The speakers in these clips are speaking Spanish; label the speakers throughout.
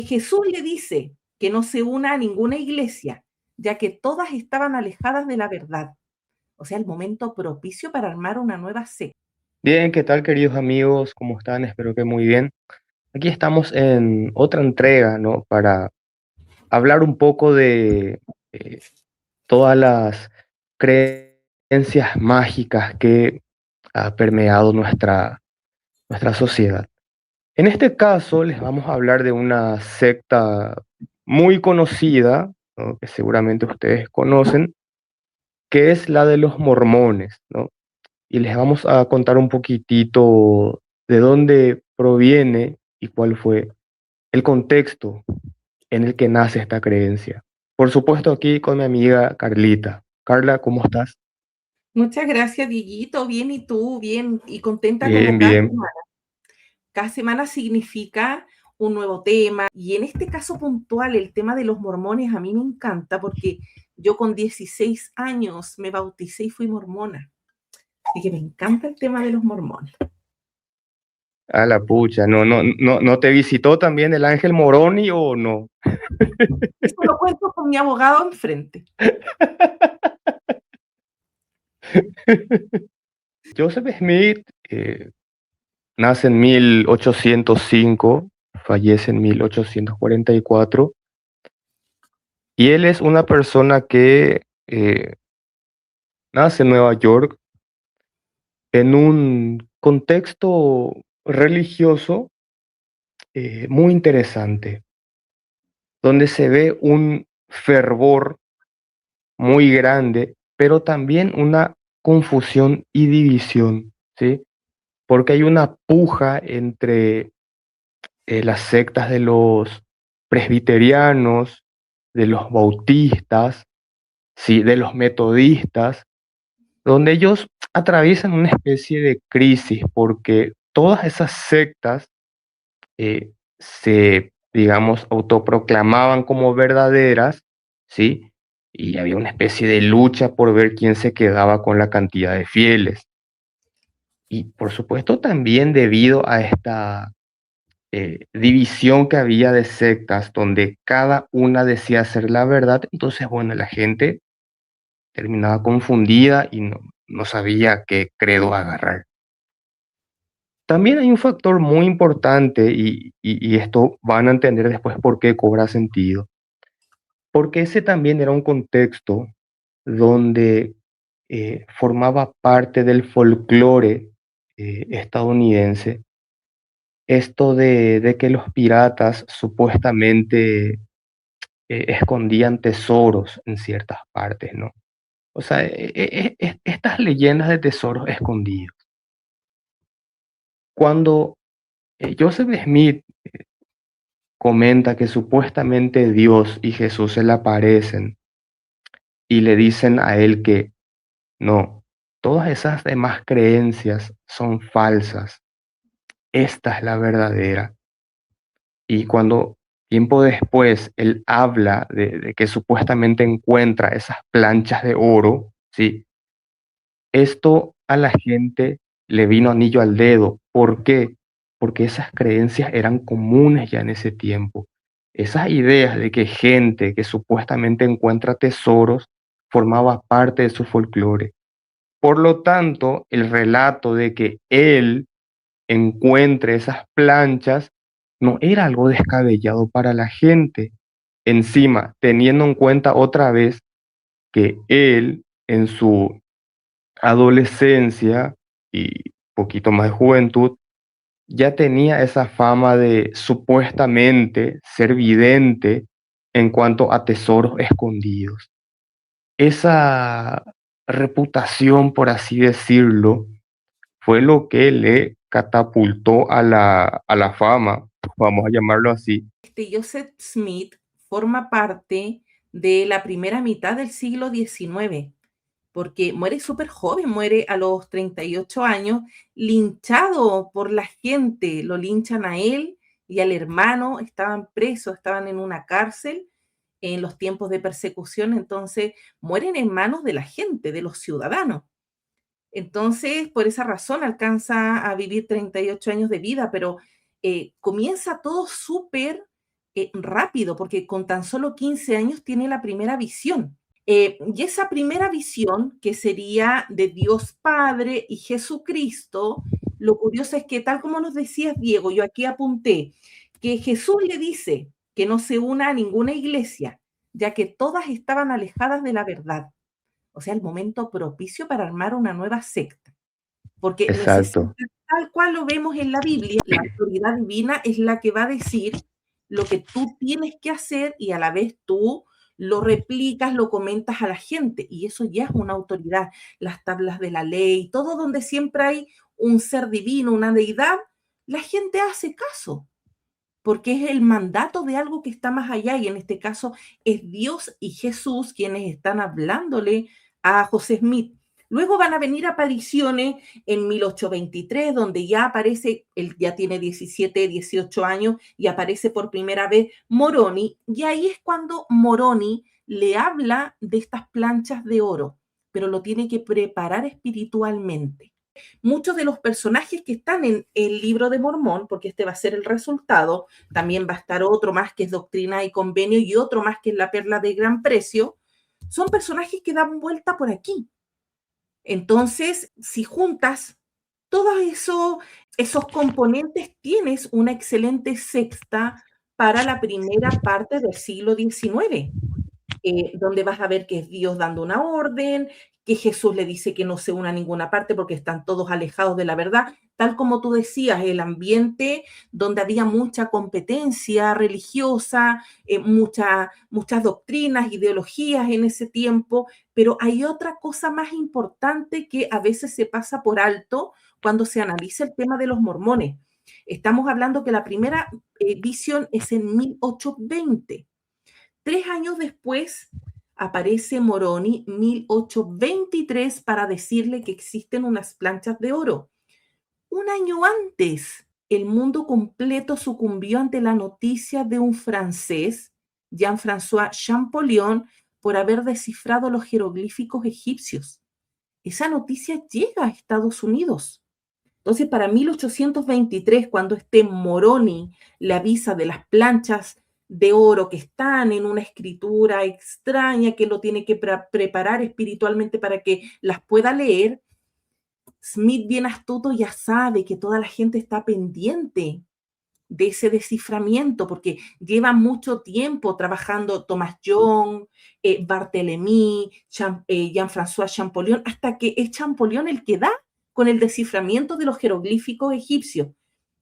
Speaker 1: Jesús le dice que no se una a ninguna iglesia, ya que todas estaban alejadas de la verdad. O sea, el momento propicio para armar una nueva secta.
Speaker 2: Bien, ¿qué tal, queridos amigos? ¿Cómo están? Espero que muy bien. Aquí estamos en otra entrega, ¿no? Para hablar un poco de todas las creencias mágicas que ha permeado nuestra sociedad. En este caso, les vamos a hablar de una secta muy conocida, ¿no? Que seguramente ustedes conocen, que es la de los mormones, ¿no? Y les vamos a contar un poquitito de dónde proviene y cuál fue el contexto en el que nace esta creencia. Por supuesto, aquí con mi amiga Carlita. Carla, ¿cómo estás?
Speaker 1: Muchas gracias, Dieguito. Bien, ¿y tú? Bien, y contenta como
Speaker 2: Bien,
Speaker 1: cada
Speaker 2: bien.
Speaker 1: semana. Cada semana significa un nuevo tema. Y en este caso puntual, el tema de los mormones a mí me encanta porque yo con 16 años me bauticé y fui mormona. Así que me encanta el tema de los mormones.
Speaker 2: A la pucha, ¿no te visitó también el ángel Moroni o no?
Speaker 1: Esto lo cuento con mi abogado enfrente.
Speaker 2: Joseph Smith nace en 1805, fallece en 1844, y él es una persona que nace en Nueva York en un contexto religioso muy interesante, donde se ve un fervor muy grande, pero también una confusión y división, ¿sí? Porque hay una puja entre las sectas de los presbiterianos, de los bautistas, ¿sí? De los metodistas, donde ellos atraviesan una especie de crisis porque todas esas sectas se, digamos, autoproclamaban como verdaderas, ¿sí? Y había una especie de lucha por ver quién se quedaba con la cantidad de fieles. Y por supuesto también debido a esta división que había de sectas donde cada una decía ser la verdad, entonces, bueno, la gente terminaba confundida y no sabía qué credo agarrar. También hay un factor muy importante y esto van a entender después por qué cobra sentido, porque ese también era un contexto donde formaba parte del folclore estadounidense esto de que los piratas supuestamente escondían tesoros en ciertas partes, ¿no? O sea, estas leyendas de tesoros escondidos. Cuando Joseph Smith comenta que supuestamente Dios y Jesús se le aparecen y le dicen a él que no, todas esas demás creencias son falsas, esta es la verdadera. Y cuando tiempo después él habla de que supuestamente encuentra esas planchas de oro, ¿sí? Esto a la gente le vino anillo al dedo. ¿Por qué? Porque esas creencias eran comunes ya en ese tiempo. Esas ideas de que gente que supuestamente encuentra tesoros formaba parte de su folclore. Por lo tanto, el relato de que él encuentre esas planchas no era algo descabellado para la gente. Encima, teniendo en cuenta otra vez que él en su adolescencia y poquito más de juventud, ya tenía esa fama de supuestamente ser vidente en cuanto a tesoros escondidos. Esa reputación, por así decirlo, fue lo que le catapultó a la fama, vamos a llamarlo así.
Speaker 1: Joseph Smith forma parte de la primera mitad del siglo XIX, porque muere súper joven, muere a los 38 años, linchado por la gente, lo linchan a él y al hermano, estaban presos, estaban en una cárcel en los tiempos de persecución, entonces mueren en manos de la gente, de los ciudadanos. Entonces, por esa razón alcanza a vivir 38 años de vida, pero comienza todo súper rápido, porque con tan solo 15 años tiene la primera visión. Y esa primera visión, que sería de Dios Padre y Jesucristo, lo curioso es que, tal como nos decías, Diego, yo aquí apunté, que Jesús le dice que no se una a ninguna iglesia, ya que todas estaban alejadas de la verdad. O sea, el momento propicio para armar una nueva secta, porque necesita,
Speaker 2: Exacto,
Speaker 1: tal cual lo vemos en la Biblia, la autoridad divina es la que va a decir lo que tú tienes que hacer y a la vez tú lo replicas, lo comentas a la gente y eso ya es una autoridad. Las tablas de la ley, todo donde siempre hay un ser divino, una deidad, la gente hace caso porque es el mandato de algo que está más allá y en este caso es Dios y Jesús quienes están hablándole a José Smith. Luego van a venir apariciones en 1823, donde ya aparece, él ya tiene 17, 18 años, y aparece por primera vez Moroni, y ahí es cuando Moroni le habla de estas planchas de oro, pero lo tiene que preparar espiritualmente. Muchos de los personajes que están en el libro de Mormón, porque este va a ser el resultado, también va a estar otro más que es Doctrina y Convenio y otro más que es La Perla de Gran Precio, son personajes que dan vuelta por aquí. Entonces, si juntas todos esos componentes, tienes una excelente sexta para la primera parte del siglo XIX, donde vas a ver que es Dios dando una orden, que Jesús le dice que no se una a ninguna parte porque están todos alejados de la verdad, tal como tú decías, el ambiente donde había mucha competencia religiosa, muchas doctrinas, ideologías en ese tiempo, pero hay otra cosa más importante que a veces se pasa por alto cuando se analiza el tema de los mormones. Estamos hablando que la primera visión es en 1820. 3 años después aparece Moroni, 1823, para decirle que existen unas planchas de oro. Un año antes, el mundo completo sucumbió ante la noticia de un francés, Jean-François Champollion, por haber descifrado los jeroglíficos egipcios. Esa noticia llega a Estados Unidos. Entonces, para 1823, cuando este Moroni le avisa de las planchas de oro que están en una escritura extraña, que lo tiene que preparar espiritualmente para que las pueda leer, Smith, bien astuto, ya sabe que toda la gente está pendiente de ese desciframiento, porque lleva mucho tiempo trabajando Thomas Young, Barthélemy, Jean-François Champollion, hasta que es Champollion el que da con el desciframiento de los jeroglíficos egipcios.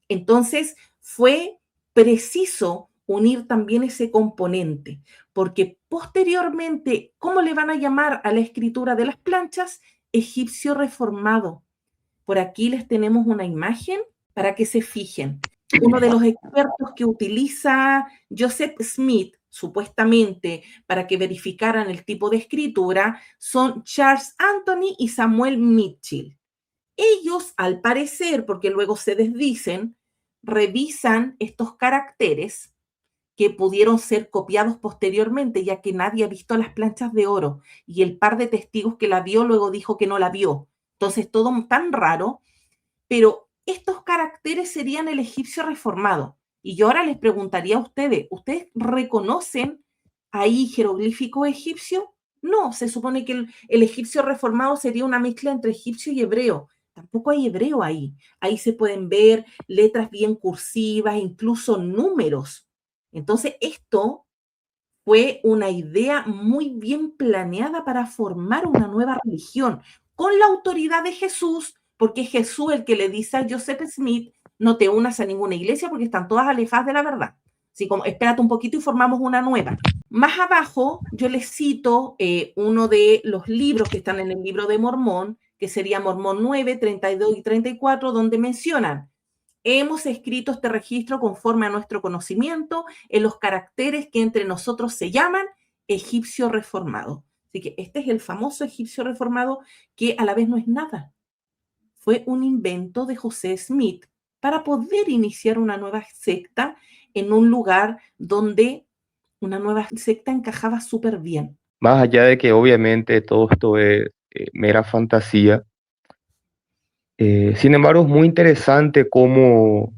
Speaker 1: Entonces, fue preciso unir también ese componente, porque posteriormente, ¿cómo le van a llamar a la escritura de las planchas? Egipcio reformado. Por aquí les tenemos una imagen para que se fijen. Uno de los expertos que utiliza Joseph Smith, supuestamente, para que verificaran el tipo de escritura, son Charles Anthony y Samuel Mitchell. Ellos, al parecer, porque luego se desdicen, revisan estos caracteres que pudieron ser copiados posteriormente, ya que nadie ha visto las planchas de oro y el par de testigos que la vio luego dijo que no la vio. Entonces, todo tan raro, pero estos caracteres serían el egipcio reformado. Y yo ahora les preguntaría a ustedes, ¿ustedes reconocen ahí jeroglífico egipcio? No, se supone que el egipcio reformado sería una mezcla entre egipcio y hebreo. Tampoco hay hebreo ahí. Ahí se pueden ver letras bien cursivas, incluso números. Entonces, esto fue una idea muy bien planeada para formar una nueva religión con la autoridad de Jesús, porque es Jesús el que le dice a Joseph Smith, no te unas a ninguna iglesia porque están todas alejadas de la verdad. Así como, espérate un poquito y formamos una nueva. Más abajo yo les cito uno de los libros que están en el libro de Mormón, que sería Mormón 9, 32 y 34, donde mencionan: hemos escrito este registro conforme a nuestro conocimiento en los caracteres que entre nosotros se llaman egipcio reformado. Así que este es el famoso egipcio reformado, que a la vez no es nada. Fue un invento de José Smith para poder iniciar una nueva secta en un lugar donde una nueva secta encajaba súper bien.
Speaker 2: más allá de que obviamente todo esto es mera fantasía, sin embargo es muy interesante cómo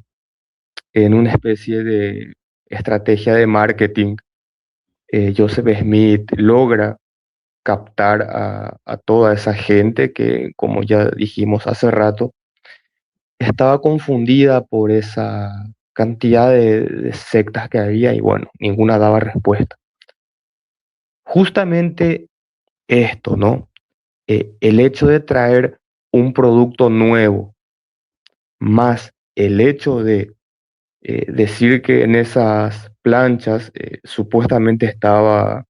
Speaker 2: en una especie de estrategia de marketing, Joseph Smith logra captar a toda esa gente que, como ya dijimos hace rato, estaba confundida por esa cantidad de sectas que había y bueno, ninguna daba respuesta. Justamente esto, ¿no? El hecho de traer un producto nuevo, más el hecho de decir que en esas planchas supuestamente estaba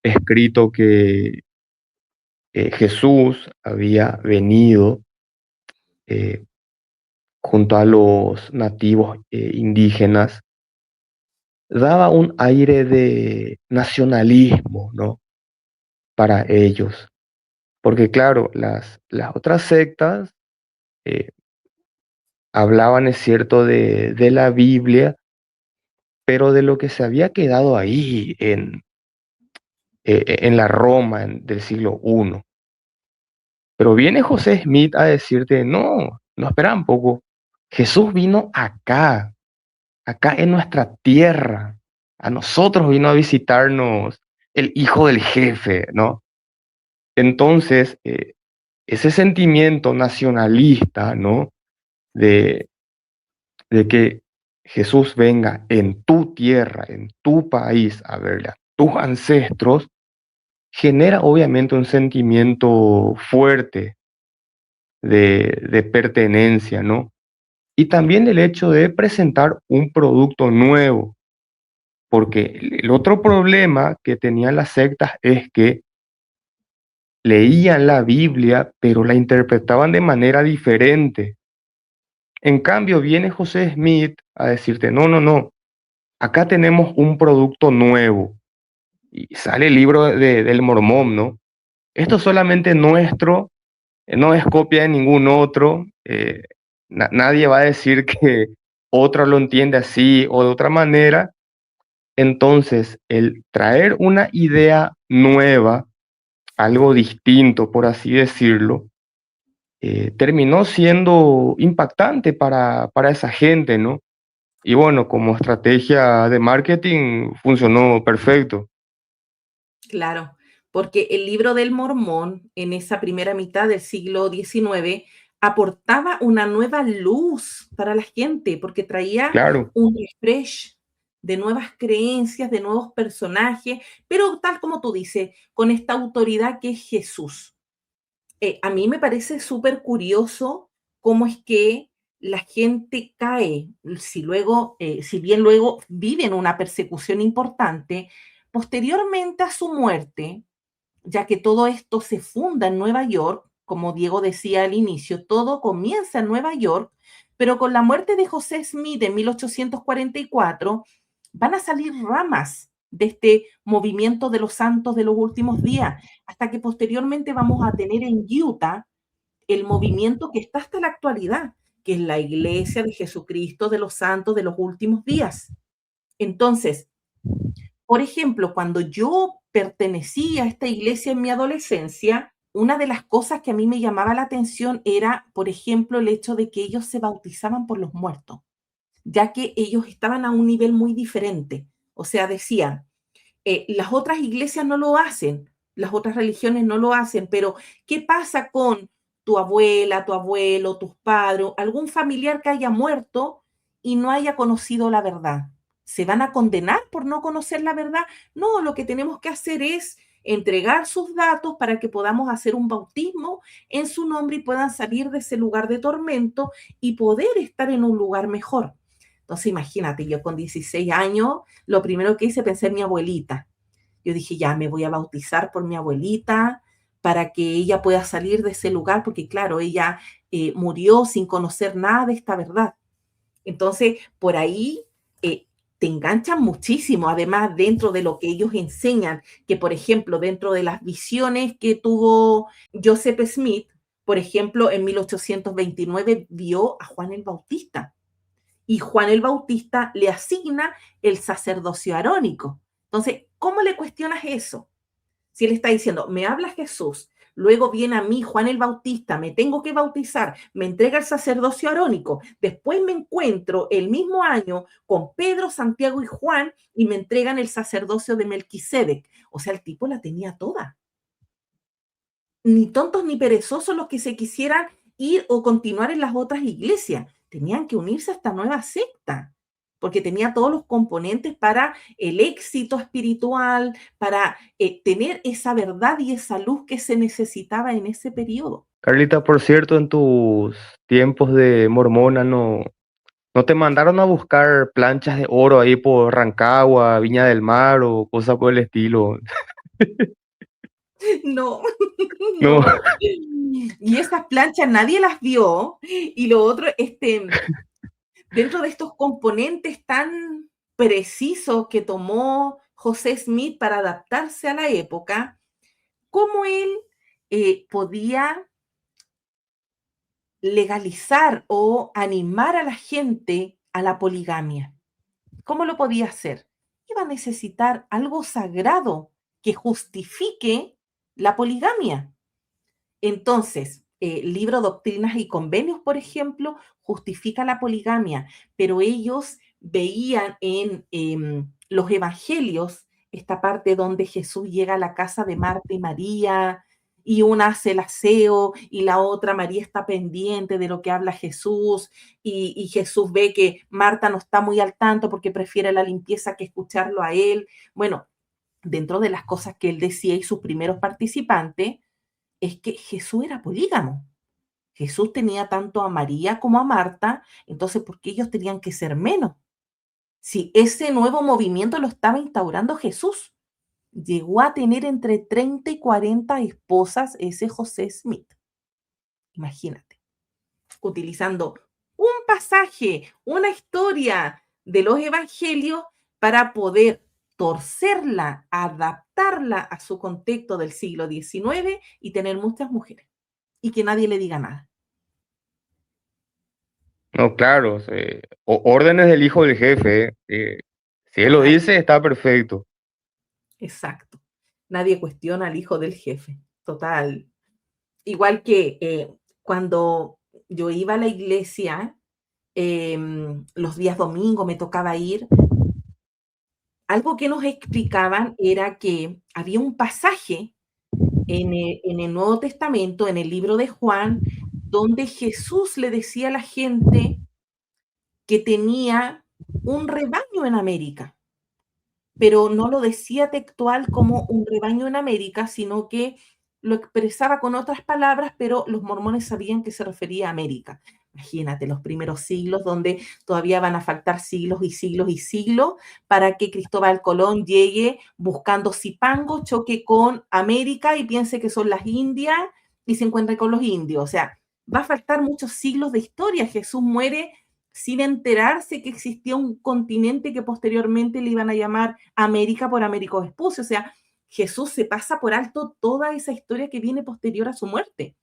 Speaker 2: escrito que Jesús había venido eh, junto a los nativos indígenas, daba un aire de nacionalismo, ¿no? Para ellos. Porque claro, las otras sectas eh, hablaban, es cierto, de la Biblia, pero de lo que se había quedado ahí en la Roma del siglo I. Pero viene José Smith a decirte, no, no, espera un poco. Jesús vino acá, acá en nuestra tierra. A nosotros vino a visitarnos el hijo del jefe, ¿no? Entonces, ese sentimiento nacionalista, ¿no? De, de que Jesús venga en tu tierra, en tu país, a verle a tus ancestros, genera obviamente un sentimiento fuerte de pertenencia, ¿no? Y también el hecho de presentar un producto nuevo, porque el otro problema que tenían las sectas es que leían la Biblia, pero la interpretaban de manera diferente. En cambio, viene José Smith a decirte, no, no, no, acá tenemos un producto nuevo. Y sale el libro del Mormón, ¿no? Esto es solamente nuestro, no es copia de ningún otro. Nadie va a decir que otro lo entiende así o de otra manera. Entonces, el traer una idea nueva, algo distinto, por así decirlo, terminó siendo impactante para esa gente, ¿no? Y bueno, como estrategia de marketing funcionó perfecto.
Speaker 1: Claro, porque el libro del Mormón, en esa primera mitad del siglo XIX, aportaba una nueva luz para la gente, porque traía
Speaker 2: Claro,
Speaker 1: un refresh de nuevas creencias, de nuevos personajes, pero tal como tú dices, con esta autoridad que es Jesús. A mí me parece súper curioso cómo es que la gente cae, si bien luego viven una persecución importante, posteriormente a su muerte, ya que todo esto se funda en Nueva York, como Diego decía al inicio, todo comienza en Nueva York, pero con la muerte de José Smith en 1844 van a salir ramas de este movimiento de los santos de los últimos días, hasta que posteriormente vamos a tener en Utah el movimiento que está hasta la actualidad, que es la Iglesia de Jesucristo de los Santos de los Últimos Días. Entonces, por ejemplo, cuando yo pertenecí a esta iglesia en mi adolescencia, una de las cosas que a mí me llamaba la atención era, por ejemplo, el hecho de que ellos se bautizaban por los muertos, ya que ellos estaban a un nivel muy diferente. O sea, decían, las otras iglesias no lo hacen, las otras religiones no lo hacen, pero ¿qué pasa con tu abuela, tu abuelo, tus padres, algún familiar que haya muerto y no haya conocido la verdad? ¿Se van a condenar por no conocer la verdad? No, lo que tenemos que hacer es entregar sus datos para que podamos hacer un bautismo en su nombre y puedan salir de ese lugar de tormento y poder estar en un lugar mejor. Entonces, imagínate, yo con 16 años, lo primero que hice, pensé en mi abuelita. Yo dije, ya, me voy a bautizar por mi abuelita para que ella pueda salir de ese lugar, porque claro, ella murió sin conocer nada de esta verdad. Entonces, por ahí te enganchan muchísimo, además dentro de lo que ellos enseñan, que por ejemplo, dentro de las visiones que tuvo Joseph Smith, por ejemplo, en 1829 vio a Juan el Bautista y Juan el Bautista le asigna el sacerdocio arónico. Entonces, ¿cómo le cuestionas eso? Si él está diciendo, me habla Jesús, luego viene a mí Juan el Bautista, me tengo que bautizar, me entrega el sacerdocio arónico, después me encuentro el mismo año con Pedro, Santiago y Juan y me entregan el sacerdocio de Melquisedec. O sea, el tipo la tenía toda. Ni tontos ni perezosos los que se quisieran ir o continuar en las otras iglesias. Tenían que unirse a esta nueva secta, porque tenía todos los componentes para el éxito espiritual, para tener esa verdad y esa luz que se necesitaba en ese periodo.
Speaker 2: Carlita, por cierto, en tus tiempos de mormona, ¿no te mandaron a buscar planchas de oro ahí por Rancagua, Viña del Mar o cosas por el estilo?
Speaker 1: No,
Speaker 2: No,
Speaker 1: no. Y esas planchas nadie las vio. Y lo otro, dentro de estos componentes tan precisos que tomó José Smith para adaptarse a la época, cómo él podía legalizar o animar a la gente a la poligamia. ¿Cómo lo podía hacer? Iba a necesitar algo sagrado que justifique la poligamia. Entonces, libro Doctrinas y Convenios, por ejemplo, justifica la poligamia, pero ellos veían en los evangelios esta parte donde Jesús llega a la casa de Marta y María y una hace el aseo y la otra María está pendiente de lo que habla Jesús y Jesús ve que Marta no está muy al tanto porque prefiere la limpieza que escucharlo a él. Bueno, dentro de las cosas que él decía y sus primeros participantes, es que Jesús era polígamo. Jesús tenía tanto a María como a Marta, entonces, ¿por qué ellos tenían que ser menos? Si ese nuevo movimiento lo estaba instaurando Jesús, llegó a tener entre 30 y 40 esposas ese José Smith. Imagínate, utilizando un pasaje, una historia de los evangelios para poder torcerla, adaptarla a su contexto del siglo XIX y tener muchas mujeres y que nadie le diga nada.
Speaker 2: no, claro, órdenes del hijo del jefe. Si él lo
Speaker 1: Ay,
Speaker 2: dice, está perfecto.
Speaker 1: exacto. Nadie cuestiona al hijo del jefe. Total. Igual que cuando yo iba a la iglesia, los días domingos me tocaba ir, algo que nos explicaban era que había un pasaje en el Nuevo Testamento, en el libro de Juan, donde Jesús le decía a la gente que tenía un rebaño en América, pero no lo decía textual como un rebaño en América, sino que lo expresaba con otras palabras, pero los mormones sabían que se refería a América. Imagínate, los primeros siglos donde todavía van a faltar siglos y siglos y siglos para que Cristóbal Colón llegue buscando Zipango, choque con América y piense que son las Indias y se encuentre con los indios. O sea, va a faltar muchos siglos de historia. Jesús muere sin enterarse que existía un continente que posteriormente le iban a llamar América por Américo Vespucio. O sea, Jesús se pasa por alto toda esa historia que viene posterior a su muerte,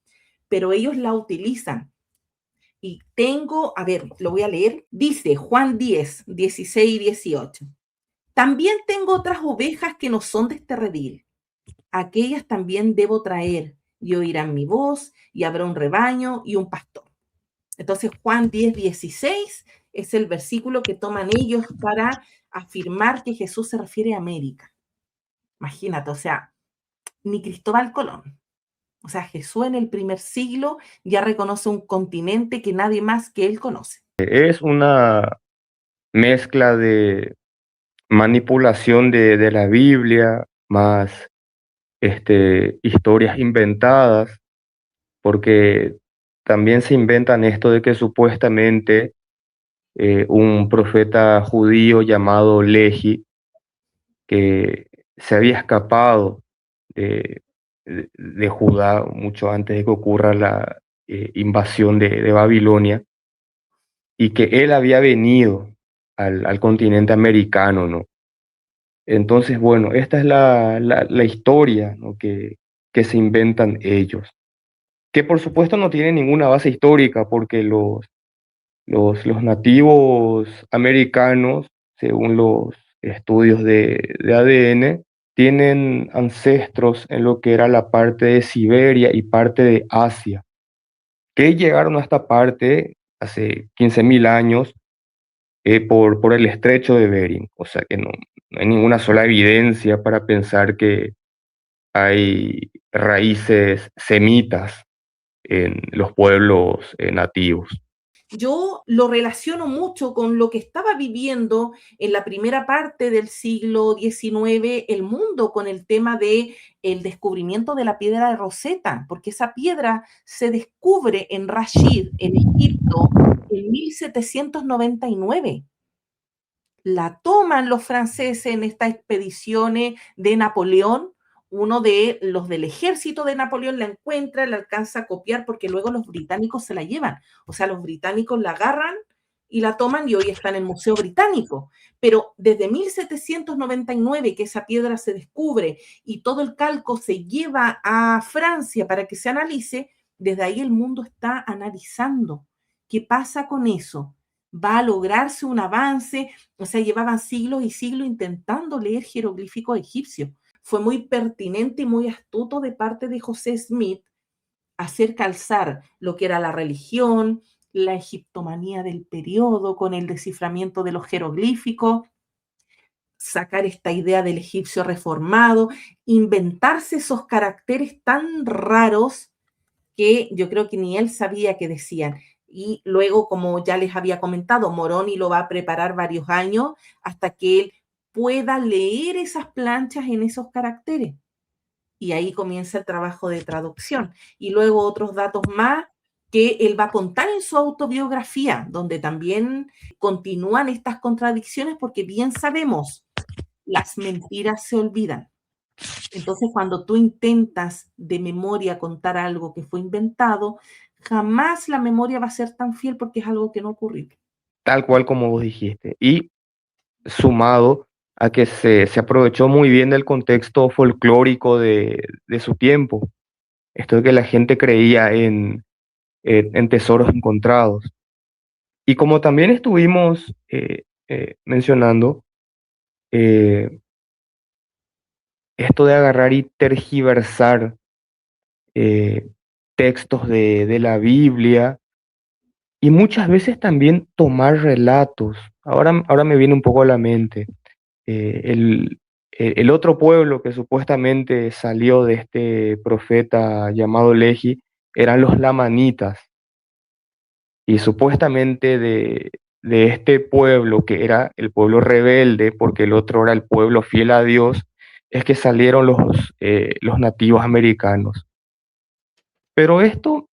Speaker 1: pero ellos la utilizan. Y tengo, a ver, lo voy a leer, dice Juan 10, 16 y 18. También tengo otras ovejas que no son de este redil. Aquellas también debo traer y oirán mi voz y habrá un rebaño y un pastor. Entonces Juan 10, 16 es el versículo que toman ellos para afirmar que Jesús se refiere a América. Imagínate, o sea, ni Cristóbal Colón. O sea, Jesús en el primer siglo ya reconoce un continente que nadie más que él conoce.
Speaker 2: Es una mezcla de manipulación de la Biblia, más historias inventadas, porque también se inventan esto de que supuestamente un profeta judío llamado Lehi, que se había escapado de, de Judá mucho antes de que ocurra la invasión de Babilonia, y que él había venido al continente americano, ¿no? Entonces, bueno, esta es la historia, ¿no? que se inventan ellos, que por supuesto no tiene ninguna base histórica, porque los nativos americanos, según los estudios de ADN, tienen ancestros en lo que era la parte de Siberia y parte de Asia, que llegaron a esta parte hace 15.000 años por el estrecho de Bering. O sea que no hay ninguna sola evidencia para pensar que hay raíces semitas en los pueblos nativos.
Speaker 1: Yo lo relaciono mucho con lo que estaba viviendo en la primera parte del siglo XIX el mundo con el tema de el descubrimiento de la piedra de Rosetta, porque esa piedra se descubre en Rashid, en Egipto, en 1799. La toman los franceses en estas expediciones de Napoleón. Uno de los del ejército de Napoleón la encuentra, la alcanza a copiar porque luego los británicos se la llevan. O sea, los británicos la agarran y la toman y hoy está en el Museo Británico. Pero desde 1799 que esa piedra se descubre y todo el calco se lleva a Francia para que se analice, desde ahí el mundo está analizando qué pasa con eso. Va a lograrse un avance, o sea, llevaban siglos y siglos intentando leer jeroglíficos egipcios. Fue muy pertinente y muy astuto de parte de José Smith hacer calzar lo que era la religión, la egiptomanía del periodo con el desciframiento de los jeroglíficos, sacar esta idea del egipcio reformado, inventarse esos caracteres tan raros que yo creo que ni él sabía que decían. Y luego, como ya les había comentado, Moroni lo va a preparar varios años hasta que él pueda leer esas planchas en esos caracteres. Y ahí comienza el trabajo de traducción. Y luego otros datos más que él va a contar en su autobiografía, donde también continúan estas contradicciones porque bien sabemos, las mentiras se olvidan. Entonces, cuando tú intentas de memoria contar algo que fue inventado, jamás la memoria va a ser tan fiel porque es algo que no ocurrió.
Speaker 2: Tal cual como vos dijiste. Y sumado a que se aprovechó muy bien del contexto folclórico de su tiempo. Esto de que la gente creía en tesoros encontrados. Y como también estuvimos mencionando, eh, esto de agarrar y tergiversar eh, textos de la Biblia y muchas veces también tomar relatos. Ahora me viene un poco a la mente eh, el, el otro pueblo que supuestamente salió de este profeta llamado Lehi eran los lamanitas. Y supuestamente de este pueblo, que era el pueblo rebelde, porque el otro era el pueblo fiel a Dios, es que salieron los nativos americanos. Pero esto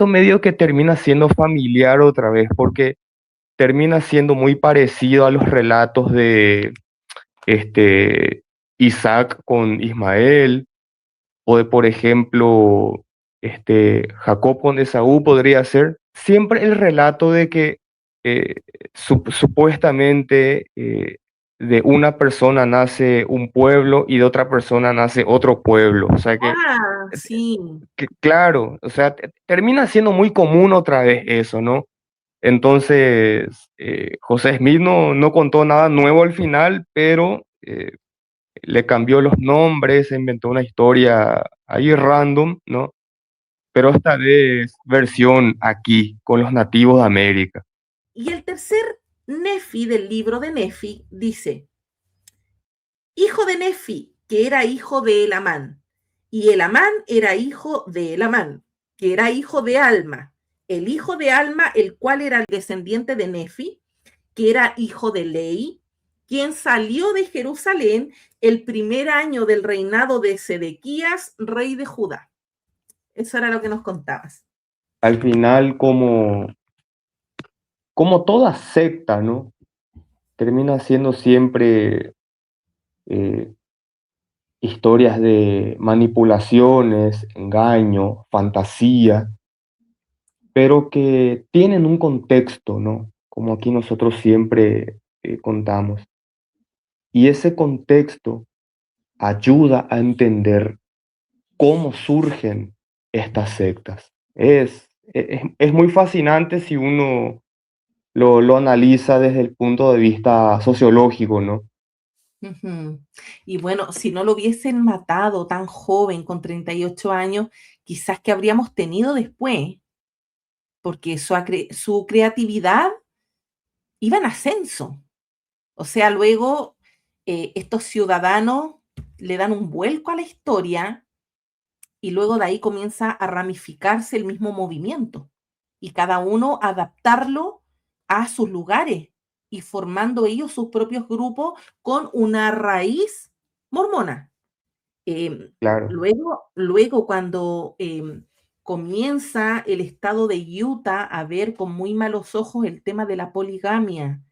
Speaker 2: medio que termina siendo familiar otra vez, porque termina siendo muy parecido a los relatos de Isaac con Ismael, o de, por ejemplo, Jacob con Esaú podría ser. Siempre el relato de que eh, supuestamente de una persona nace un pueblo y de otra persona nace otro pueblo. O sea
Speaker 1: Ah,
Speaker 2: eh,
Speaker 1: sí.
Speaker 2: claro, o sea, termina siendo muy común otra vez eso, ¿no? Entonces, José Smith no contó nada nuevo al final, pero le cambió los nombres, se inventó una historia ahí random, ¿no? Pero esta vez versión aquí, con los nativos de América.
Speaker 1: Y el tercer Nefi del libro de Nefi dice, hijo de Nefi, que era hijo de Elamán, y Elamán era hijo de Elamán, que era hijo de Alma, el hijo de Alma, el cual era el descendiente de Nefi, que era hijo de Lei, quien salió de Jerusalén el primer año del reinado de Sedequías, rey de Judá. Eso era lo que nos contabas.
Speaker 2: Al final, como toda secta, ¿no? Termina siendo siempre eh, historias de manipulaciones, engaño, fantasía, pero que tienen un contexto, ¿no? Como aquí nosotros siempre contamos. Y ese contexto ayuda a entender cómo surgen estas sectas. Es muy fascinante si uno lo analiza desde el punto de vista sociológico, ¿no?
Speaker 1: Ujú. Y bueno, si no lo hubiesen matado tan joven, con 38 años, quizás que habríamos tenido después, porque su creatividad iba en ascenso. O sea, luego estos ciudadanos le dan un vuelco a la historia y luego de ahí comienza a ramificarse el mismo movimiento y cada uno adaptarlo a sus lugares y formando ellos sus propios grupos con una raíz mormona.
Speaker 2: Claro,
Speaker 1: Luego cuando comienza el estado de Utah a ver con muy malos ojos el tema de la poligamia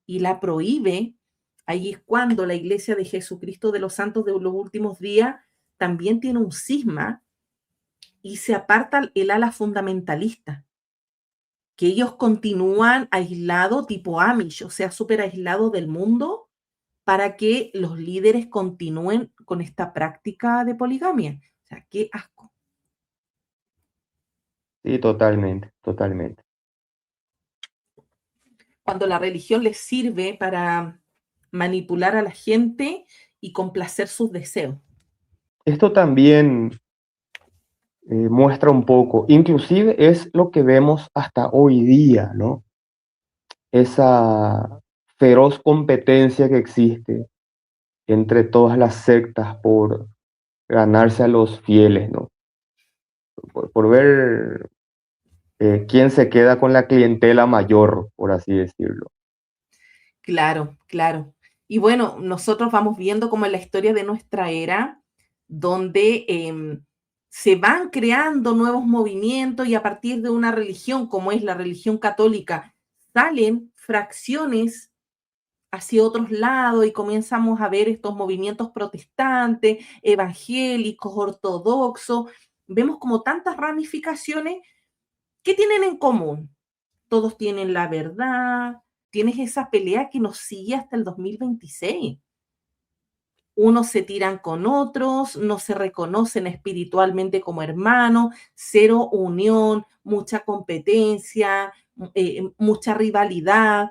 Speaker 1: y la prohíbe, ahí es cuando la Iglesia de Jesucristo de los Santos de los Últimos Días también tiene un cisma y se aparta el ala fundamentalista, que ellos continúan aislados tipo Amish, o sea, súper aislados del mundo, para que los líderes continúen con esta práctica de poligamia. O sea, qué asco.
Speaker 2: sí, totalmente, totalmente.
Speaker 1: Cuando la religión les sirve para manipular a la gente y complacer sus deseos.
Speaker 2: Esto también muestra un poco, inclusive es lo que vemos hasta hoy día, ¿no? Esa feroz competencia que existe entre todas las sectas por ganarse a los fieles, ¿no? Por ver quién se queda con la clientela mayor, por así decirlo.
Speaker 1: Claro, claro. Y bueno, nosotros vamos viendo como en la historia de nuestra era, donde se van creando nuevos movimientos y a partir de una religión como es la religión católica, salen fracciones hacia otros lados y comenzamos a ver estos movimientos protestantes, evangélicos, ortodoxos. Vemos como tantas ramificaciones que tienen en común. Todos tienen la verdad, tienes esa pelea que nos sigue hasta el 2026. Unos se tiran con otros, no se reconocen espiritualmente como hermanos, cero unión, mucha competencia, mucha rivalidad.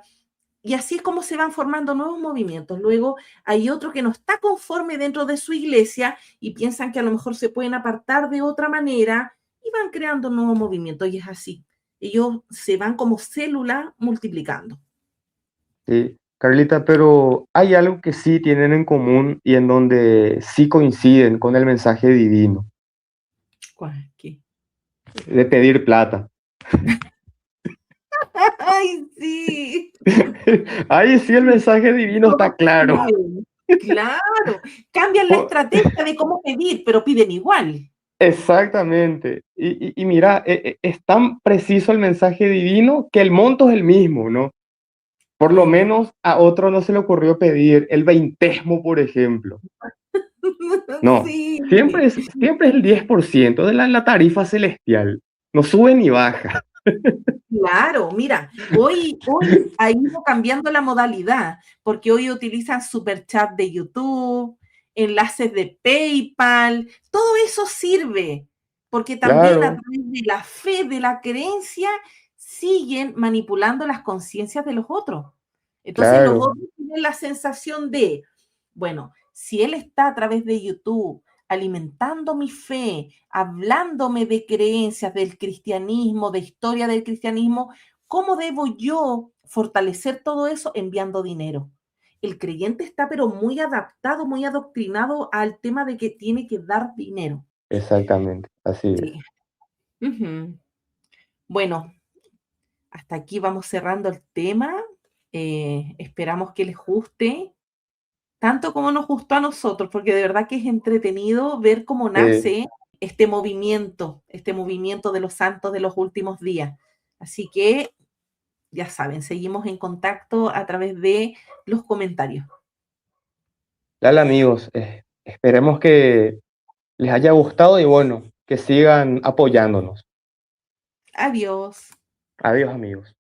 Speaker 1: Y así es como se van formando nuevos movimientos. Luego hay otro que no está conforme dentro de su iglesia y piensan que a lo mejor se pueden apartar de otra manera y van creando nuevos movimientos. Y es así. Ellos se van como célula multiplicando.
Speaker 2: Sí, Carlita, pero hay algo que sí tienen en común y en donde sí coinciden con el mensaje divino,
Speaker 1: ¿Qué?
Speaker 2: de pedir plata.
Speaker 1: ¡Ay, sí!
Speaker 2: Ahí sí el mensaje divino
Speaker 1: Todos
Speaker 2: está claro.
Speaker 1: piden. Claro, cambian la
Speaker 2: Po-
Speaker 1: estrategia de cómo pedir, pero piden igual.
Speaker 2: Exactamente. Y mira, es tan preciso el mensaje divino que el monto es el mismo, ¿no? Por lo
Speaker 1: Claro.
Speaker 2: menos a otro no se le ocurrió pedir el veintesmo, por ejemplo. No,
Speaker 1: Sí.
Speaker 2: siempre es el 10% de la tarifa celestial. No sube ni baja.
Speaker 1: Claro, mira, hoy ha ido cambiando la modalidad, porque hoy utilizan superchat de YouTube, enlaces de PayPal, todo eso sirve, porque también a
Speaker 2: Claro,
Speaker 1: través de la fe, de la creencia, siguen manipulando las conciencias de los otros. Entonces los
Speaker 2: claro,
Speaker 1: otros tienen la sensación de, bueno, si él está a través de YouTube alimentando mi fe, hablándome de creencias del cristianismo, de historia del cristianismo, ¿cómo debo yo fortalecer todo eso enviando dinero? El creyente está pero muy adaptado, muy adoctrinado al tema de que tiene que dar dinero.
Speaker 2: exactamente, así es.
Speaker 1: Sí. Ujú. Bueno, hasta aquí vamos cerrando el tema. Esperamos que les guste tanto como nos gustó a nosotros, porque de verdad que es entretenido ver cómo
Speaker 2: Sí.
Speaker 1: nace este movimiento de los santos de los últimos días. Así que ya saben, seguimos en contacto a través de los comentarios.
Speaker 2: Dale amigos, esperemos que les haya gustado y bueno, que sigan apoyándonos.
Speaker 1: Adiós.
Speaker 2: Adiós amigos.